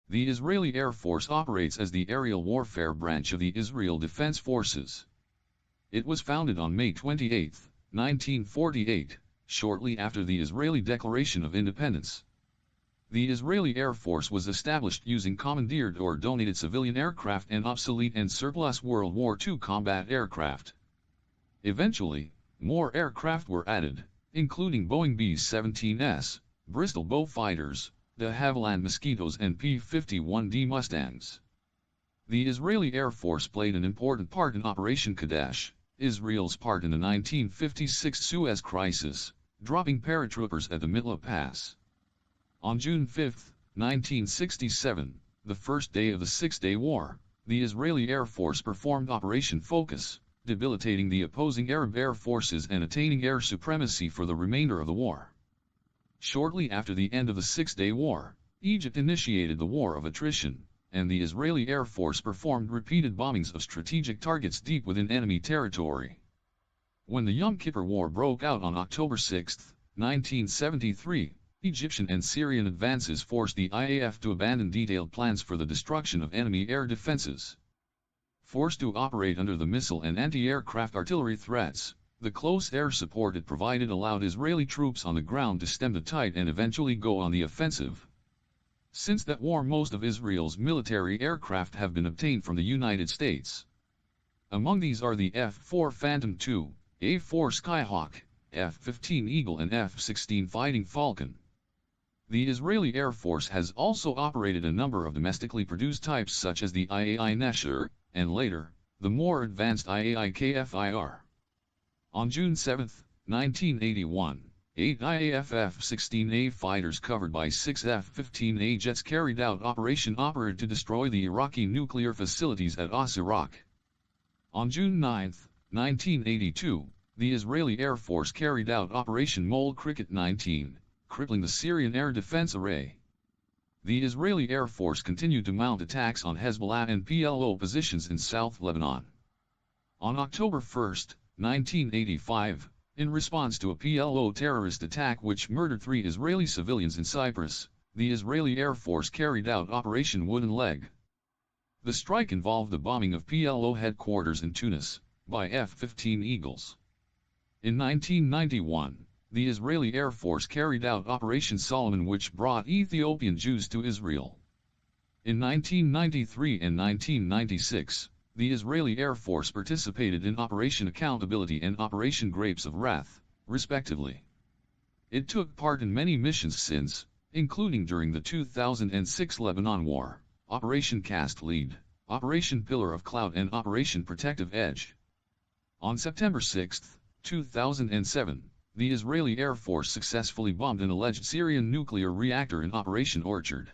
The Israeli Air Force operates as the aerial warfare branch of the Israel Defense Forces. It was founded on May 28, 1948, shortly after the Israeli Declaration of Independence. The Israeli Air Force was established using commandeered or donated civilian aircraft and obsolete and surplus World War II combat aircraft. Eventually, more aircraft were added, including Boeing B-17s, Bristol Beaufighters, de Havilland Mosquitoes and P-51D Mustangs. The Israeli Air Force played an important part in Operation Kadesh, Israel's part in the 1956 Suez Crisis, dropping paratroopers at the Mitla Pass. On June 5, 1967, the first day of the Six-Day War, the Israeli Air Force performed Operation Focus, debilitating the opposing Arab air forces and attaining air supremacy for the remainder of the war. Shortly after the end of the Six-Day War, Egypt initiated the War of Attrition, and the Israeli Air Force performed repeated bombings of strategic targets deep within enemy territory. When the Yom Kippur War broke out on October 6, 1973, Egyptian and Syrian advances forced the IAF to abandon detailed plans for the destruction of enemy air defenses. Forced to operate under the missile and anti-aircraft artillery threats, the close air support it provided allowed Israeli troops on the ground to stem the tide and eventually go on the offensive. Since that war, most of Israel's military aircraft have been obtained from the United States. Among these are the F-4 Phantom II, A-4 Skyhawk, F-15 Eagle and F-16 Fighting Falcon. The Israeli Air Force has also operated a number of domestically produced types such as the IAI Nesher, and later, the more advanced IAI KFIR. On June 7, 1981, 8 IAF F-16A fighters covered by 6 F-15A jets carried out Operation Operation to destroy the Iraqi nuclear facilities at As, Iraq. On June 9, 1982, the Israeli Air Force carried out Operation Mole Cricket 19, crippling the Syrian air defense array. The Israeli Air Force continued to mount attacks on Hezbollah and PLO positions in South Lebanon. On October 1, 1985, in response to a PLO terrorist attack which murdered 3 Israeli civilians in Cyprus, the Israeli Air Force carried out Operation Wooden Leg. The strike involved the bombing of PLO headquarters in Tunis by F-15 Eagles. In 1991, the Israeli Air Force carried out Operation Solomon, which brought Ethiopian Jews to Israel. In 1993 and 1996, the Israeli Air Force participated in Operation Accountability and Operation Grapes of Wrath, respectively. It took part in many missions since, including during the 2006 Lebanon War, Operation Cast Lead, Operation Pillar of Cloud and Operation Protective Edge. On September 6, 2007, the Israeli Air Force successfully bombed an alleged Syrian nuclear reactor in Operation Orchard.